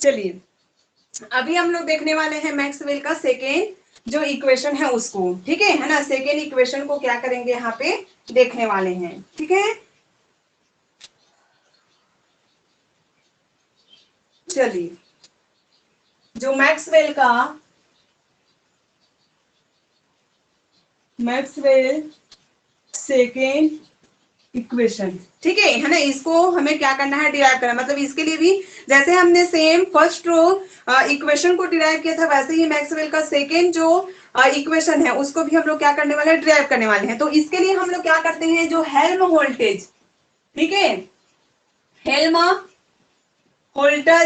चलिए अभी हम लोग देखने वाले हैं मैक्सवेल का सेकेंड जो इक्वेशन है उसको, ठीक है ना। सेकेंड इक्वेशन को क्या करेंगे यहाँ पे देखने वाले हैं, ठीक है। चलिए जो मैक्सवेल सेकेंड इक्वेशन, ठीक है ना, इसको हमें क्या करना है, डिराइव करना। मतलब इसके लिए भी जैसे हमने सेम फर्स्ट रो इक्वेशन को डिराइव किया था, वैसे ही मैक्सवेल का सेकेंड जो इक्वेशन है उसको भी हम लोग क्या करने वाले हैं, डिराइव करने वाले हैं। तो इसके लिए हम लोग क्या करते हैं, जो हेल्महोल्ट्ज़, ठीक है, हेल्महोल्ट्ज़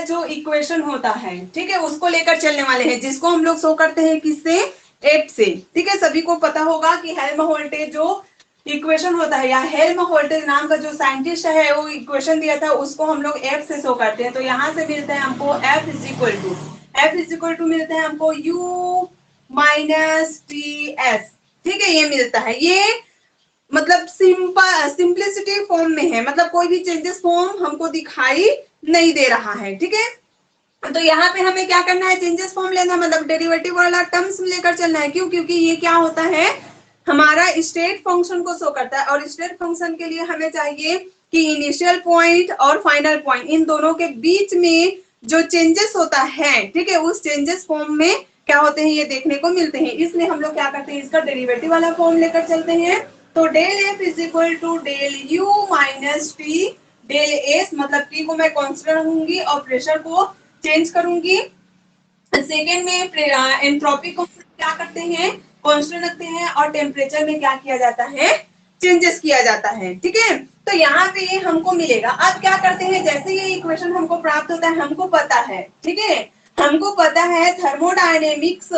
जो इक्वेशन होता है, ठीक है, उसको लेकर चलने वाले हैं, जिसको हम लोग शो करते हैं किससे, एफ से, ठीक है। सभी को पता होगा कि हेल्महोल्ट्ज़ जो इक्वेशन होता है, या हेल्महोल्ट्ज़ नाम का जो साइंटिस्ट है वो इक्वेशन दिया था, उसको हम लोग एफ से शो करते हैं। तो यहां से मिलता है हमको एफ इज इक्वल टू मिलता है हमको यू माइनस टी एस, ठीक है, ये मिलता है। ये मतलब सिंपलिसिटी फॉर्म में है, मतलब कोई भी चेंजेस फॉर्म हमको दिखाई नहीं दे रहा है, ठीक है। तो यहाँ पे हमें क्या करना है, चेंजेस फॉर्म लेना, मतलब डेरिवेटिव वाला टर्म्स लेकर चलना है। क्यों, क्योंकि ये क्या होता है, हमारा स्टेट फंक्शन को शो करता है, और स्टेट फंक्शन के लिए हमें चाहिए कि इनिशियल पॉइंट और फाइनल पॉइंट, इन दोनों के बीच में जो चेंजेस होता है, ठीक है, उस चेंजेस फॉर्म में क्या होते हैं ये देखने को मिलते हैं। इसलिए हम लोग क्या करते हैं, इसका डेरिवेटिव वाला फॉर्म लेकर चलते हैं। तो del F is equal to del U minus T del S, मतलब टी को मैं कांस्टेंट रखूंगी और प्रेशर को चेंज करूंगी। सेकेंड में एंट्रोपी को क्या करते हैं, कांस्टेंट रखते हैं, और टेम्परेचर में क्या किया जाता है, चेंजेस किया जाता है, ठीक है। तो यहाँ पे ये हमको मिलेगा। अब क्या करते हैं, जैसे ये इक्वेशन हमको प्राप्त होता है, हमको पता है, ठीक है, हमको पता है थर्मोडायनेमिक्स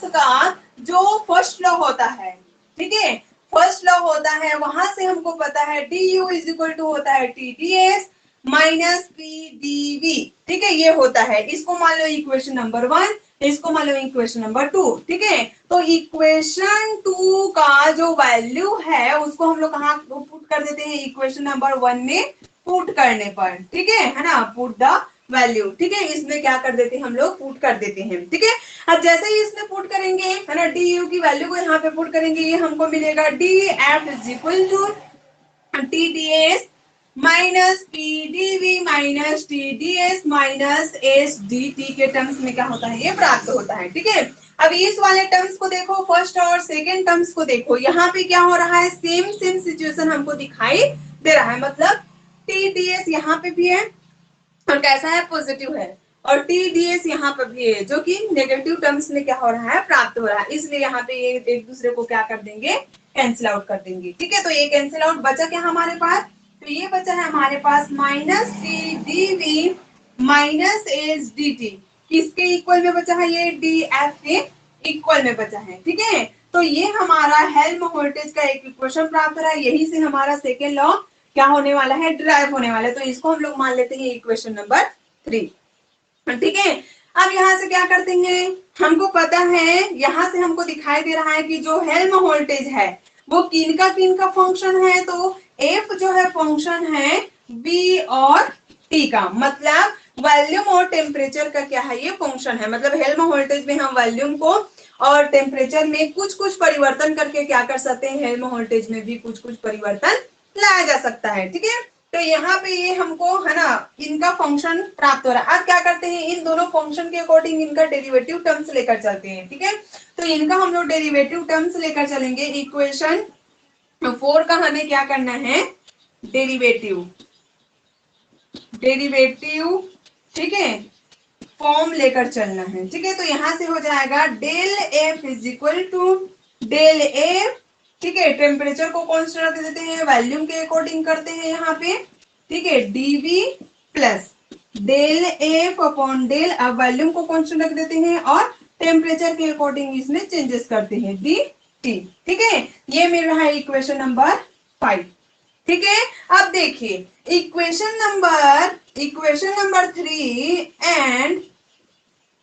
का जो फर्स्ट लॉ होता है, ठीक है, फर्स्ट लॉ होता है, वहां से हमको पता है D U is equal to होता है T D S minus P D V, ठीक है, ये होता है। इसको मान लो इक्वेशन नंबर 1, इसको मान लो इक्वेशन नंबर 2, ठीक है। तो इक्वेशन 2 का जो वैल्यू है उसको हम लोग कहाँ पुट कर देते हैं, इक्वेशन नंबर 1 में पुट करने पर, ठीक है ना, पुट द वैल्यू, ठीक है, इसमें क्या कर देते हैं हम लोग, पुट कर देते हैं, ठीक है। अब जैसे ही इसमें पुट करेंगे, है ना, डी यू की वैल्यू को यहाँ पे पुट करेंगे, ये हमको मिलेगा D F is equal to T D S minus P D V minus T D S minus S D T के टर्म्स में क्या होता है, ये प्राप्त होता है, ठीक है। अब इस वाले टर्म्स को देखो, फर्स्ट और सेकेंड टर्म्स को देखो, यहाँ पे क्या हो रहा है, सेम सिचुएशन हमको दिखाई दे रहा है। मतलब टी डी एस यहाँ पे भी है और कैसा है, पॉजिटिव है, और टी डी एस यहाँ पर भी है, जो कि नेगेटिव टर्म्स में क्या हो रहा है, प्राप्त हो रहा है। इसलिए यहाँ पे ये एक दूसरे को क्या कर देंगे, कैंसिल आउट कर देंगे, ठीक है। तो ये कैंसिल आउट बचा क्या हमारे पास, तो ये बचा है हमारे पास minus T D V minus H D T, किसके इक्वल में बचा है, ये डी एफ के इक्वल में बचा है, ठीक है। तो ये हमारा हेल्महोल्ट्ज़ का एक इक्वेशन प्राप्त हो रहा है, यही से हमारा सेकेंड लॉ क्या होने वाला है, ड्राइव होने वाला है। तो इसको हम लोग मान लेते हैं इक्वेशन नंबर 3, ठीक है। अब यहाँ से क्या करते हैं, हमको पता है, यहाँ से हमको दिखाई दे रहा है कि जो हेल्महोल्ट्ज़ है वो किन का फंक्शन है, तो एफ जो है फंक्शन है बी और टी का, मतलब वॉल्यूम और टेम्परेचर का क्या है, ये फंक्शन है। मतलब हेल्महोल्ट्ज़ में हम वॉल्यूम को और टेम्परेचर में कुछ कुछ परिवर्तन करके क्या कर सकते हैं, हेल्महोल्ट्ज़ में भी कुछ कुछ परिवर्तन लाया जा सकता है, ठीक है। तो यहाँ पे ये हमको, है ना, इनका फंक्शन प्राप्त हो रहा है। अब क्या करते हैं, इन दोनों फंक्शन के अकॉर्डिंग इनका डेरिवेटिव टर्म्स लेकर चलते हैं, ठीक है। तो इनका हम लोग डेरिवेटिव टर्म्स लेकर चलेंगे। इक्वेशन 4 का हमें क्या करना है, डेरिवेटिव, ठीक है, फॉर्म लेकर चलना है, ठीक है। तो यहां से हो जाएगा del F is equal to del F, ठीक है, टेम्परेचर को कांस्टेंट रख देते हैं, वॉल्यूम के अकॉर्डिंग करते हैं यहाँ पे, ठीक है, DV plus del F upon del, अब वॉल्यूम को कांस्टेंट रख देते हैं और टेम्परेचर के अकॉर्डिंग इसमें चेंजेस करते हैं, डी टी, ठीक है। ये मिल रहा है इक्वेशन नंबर 5, ठीक है। अब देखिए equation number 3 and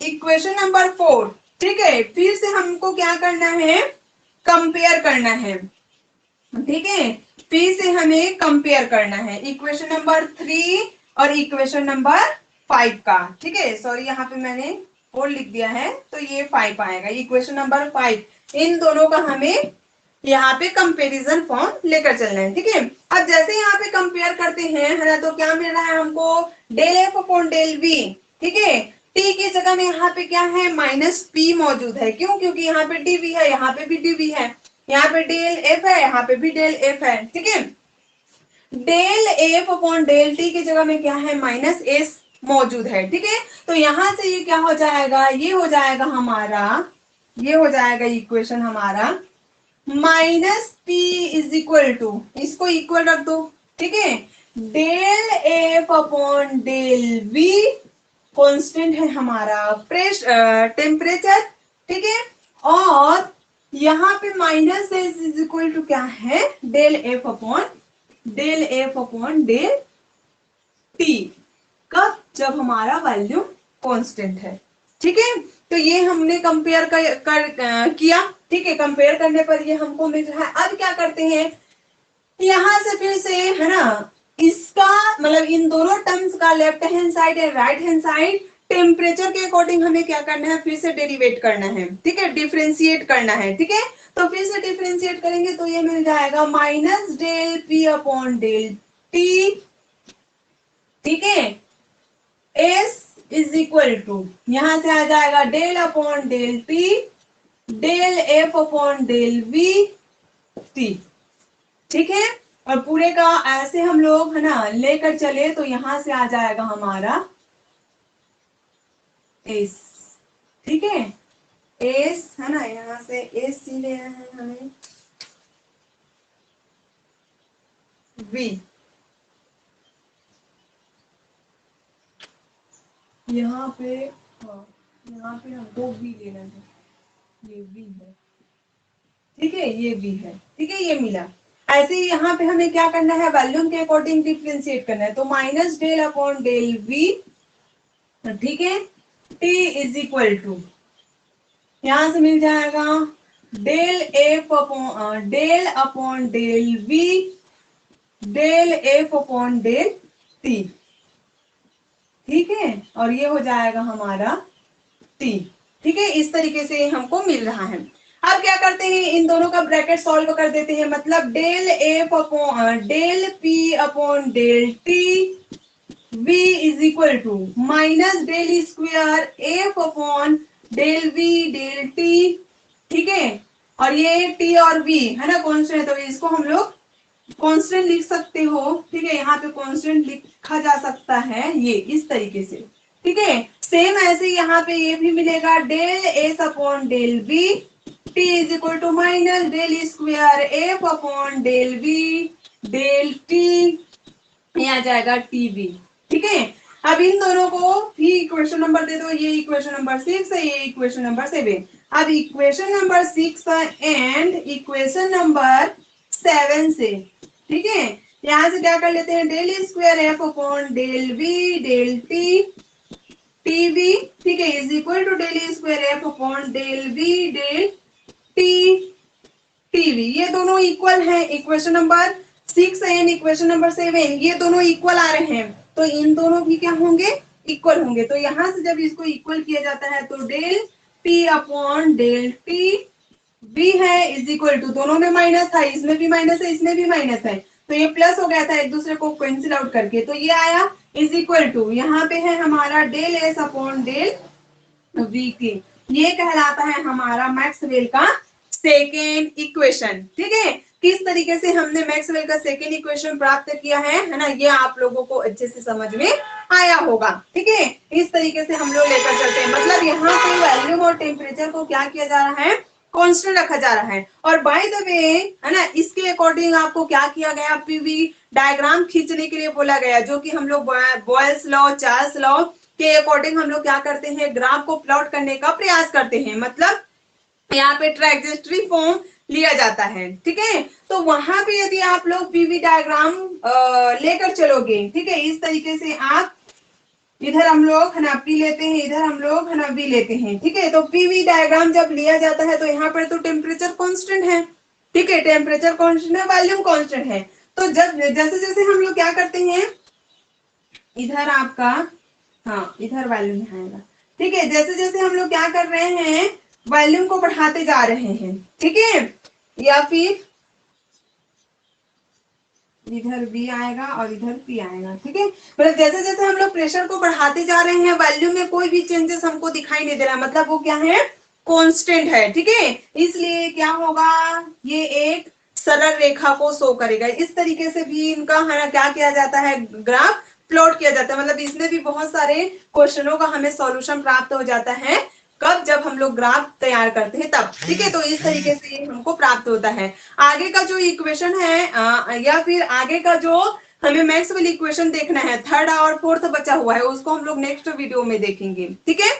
equation number 4, ठीक है, फिर से हमको क्या करना है, कंपेयर करना है, ठीक है, फिर से हमें कंपेयर करना है इक्वेशन नंबर 3 और इक्वेशन नंबर 5 का, ठीक है, सॉरी यहाँ पे मैंने 4 लिख दिया है, तो ये 5 आएगा। इक्वेशन नंबर 5, इन दोनों का हमें यहाँ पे कंपैरिजन फॉर्म लेकर चलना है, ठीक है। अब जैसे यहाँ पे कंपेयर करते हैं, है ना, तो क्या मिल रहा है हमको, del F upon del V, ठीक है। टी की जगह में यहाँ पे क्या है, माइनस पी मौजूद है, क्यों, क्योंकि यहाँ पे डीवी है, यहाँ पे भी डीवी है, यहाँ पे डेल एफ है, यहाँ पे भी डेल एफ है, ठीक है। Del F upon del T की जगह में क्या है, माइनस एस मौजूद है, ठीक है। तो यहां से ये क्या हो जाएगा, ये हो जाएगा हमारा, ये हो जाएगा इक्वेशन हमारा minus P is equal to, इसको इक्वल रख दो, ठीक है, del F upon del V, constant है हमारा टेम्परेचर, ठीक है, और यहाँ पे minus S is equal to क्या है, del F upon del T, कब, जब हमारा वैल्यू कांस्टेंट है, ठीक है। तो ये हमने कंपेयर किया, ठीक है, कंपेयर करने पर ये हमको मिल रहा है। अब क्या करते हैं, यहां से फिर से, है ना, इसका मतलब इन दोनों टर्म्स का left hand side and right hand side temperature के अकॉर्डिंग हमें क्या करना है, फिर से डेरिवेट करना है, ठीक है, डिफरेंशिएट करना है, ठीक है। तो फिर से डिफरेंशिएट करेंगे तो ये मिल जाएगा minus del P upon del T, ठीक है, एस इज इक्वल टू, यहां से आ जाएगा del upon del T, del F upon del V T, ठीक है। और पूरे का ऐसे हम लोग, है ना, लेकर चले तो यहां से आ जाएगा हमारा एस, ठीक है, एस, है ना, यहां से एस सी लेना है हमें, वी, यहाँ पे, हाँ, यहाँ पे हमको वी लेना है, ये वी है, ठीक है, ये वी है, ठीक है, ये मिला। ऐसे ही यहाँ पे हमें क्या करना है, वॉल्यूम के अकॉर्डिंग डिफरेंशिएट करना है, तो minus del upon del V, ठीक है, टी इज इक्वल टू, यहां से मिल जाएगा del upon del V, del F upon del T, ठीक है, और ये हो जाएगा हमारा टी, ठीक है, इस तरीके से हमको मिल रहा है। अब क्या करते हैं, इन दोनों का ब्रैकेट सॉल्व कर देते हैं, मतलब del F upon del P upon del T v is equal to minus del square F upon del V del T, ठीक है, और ये t और v है ना कांस्टेंट, तो इसको हम लोग कांस्टेंट लिख सकते हो, ठीक है, यहाँ पे कांस्टेंट लिखा जा सकता है ये इस तरीके से, ठीक है। सेम ऐसे यहाँ पे ये भी मिलेगा del S upon del V T is equal to minus del square F upon del V del T, ये आ जाएगा टीवी, ठीक है। अब इन दोनों को भी इक्वेशन नंबर दे दो, ये इक्वेशन नंबर 6 है, ये इक्वेशन नंबर 7। अब equation number 6 and equation number 7 से, ठीक है, यहां से क्या कर लेते हैं, del square F upon del V del T TV, ठीक है, is equal to del square F upon del V del T TV, ये दोनों इक्वल हैं, equation number 6 and equation number 7 ये दोनों इक्वल आ रहे हैं, तो इन दोनों भी क्या होंगे, इक्वल होंगे। तो यहां से जब इसको इक्वल किया जाता है तो del P upon del T B है इज इक्वल टू, दोनों में माइनस था, इसमें भी माइनस है, इसमें भी माइनस है, तो ये प्लस हो गया था एक दूसरे को कैंसिल आउट करके, तो ये आया इज इक्वल टू, यहाँ पे है हमारा del S upon del V के, ये कहलाता है हमारा मैक्सवेल का सेकेंड इक्वेशन, ठीक है। किस तरीके से हमने मैक्सवेल का सेकेंड इक्वेशन प्राप्त किया है ना, ये आप लोगों को अच्छे से समझ में आया होगा, ठीक है। इस तरीके से हम लोग लेकर चलते हैं, मतलब यहाँ पे वॉल्यूम और टेम्परेचर को क्या किया जा रहा है, कांस्टेंट रखा जा रहा है। और बाय द वे, है ना, इसके अकॉर्डिंग आपको क्या किया गया, पीवी डायग्राम खींचने के लिए बोला गया, जो कि हम लोग बॉयल्स लॉ, चार्ल्स लॉ के अकॉर्डिंग हम लोग क्या करते हैं, ग्राफ को प्लॉट करने का प्रयास करते हैं, मतलब यहाँ पे ट्रैजेक्टरी फॉर्म लिया जाता है, ठीक है। तो वहां पे यदि आप लोग पीवी डायग्राम लेकर चलोगे, ठीक है, इस तरीके से आप, इधर हम लोग है ना पी लेते हैं, इधर हम लोग है ना वी लेते हैं, ठीक है। तो पीवी डायग्राम जब लिया जाता है तो यहाँ पर तो टेम्परेचर कांस्टेंट है, ठीक है, टेम्परेचर कांस्टेंट है, वॉल्यूम कांस्टेंट है। तो जब जैसे जैसे हम लोग क्या करते हैं, इधर आपका हाँ इधर वॉल्यूम आएगा। ठीक है, जैसे जैसे हम लोग क्या कर रहे हैं, वॉल्यूम को बढ़ाते जा रहे हैं। ठीक है, या फिर इधर V आएगा और इधर P आएगा। ठीक है, मतलब जैसे जैसे हम लोग प्रेशर को बढ़ाते जा रहे हैं, वॉल्यूम में कोई भी चेंजेस हमको दिखाई नहीं दे रहा, मतलब वो क्या है, कांस्टेंट है। ठीक है, इसलिए क्या होगा, ये एक सरल रेखा को शो करेगा। इस तरीके से भी इनका है ना क्या किया जाता है, ग्राफ प्लॉट किया जाता है। मतलब इसमें भी बहुत सारे क्वेश्चनों का हमें सॉल्यूशन प्राप्त हो जाता है, कब, जब हम लोग ग्राफ तैयार करते हैं तब। ठीक है, तो इस तरीके से ये हमको प्राप्त होता है। आगे का जो इक्वेशन है या फिर आगे का जो हमें मैक्सवेल इक्वेशन देखना है, थर्ड और फोर्थ बचा हुआ है, उसको हम लोग नेक्स्ट वीडियो में देखेंगे। ठीक है,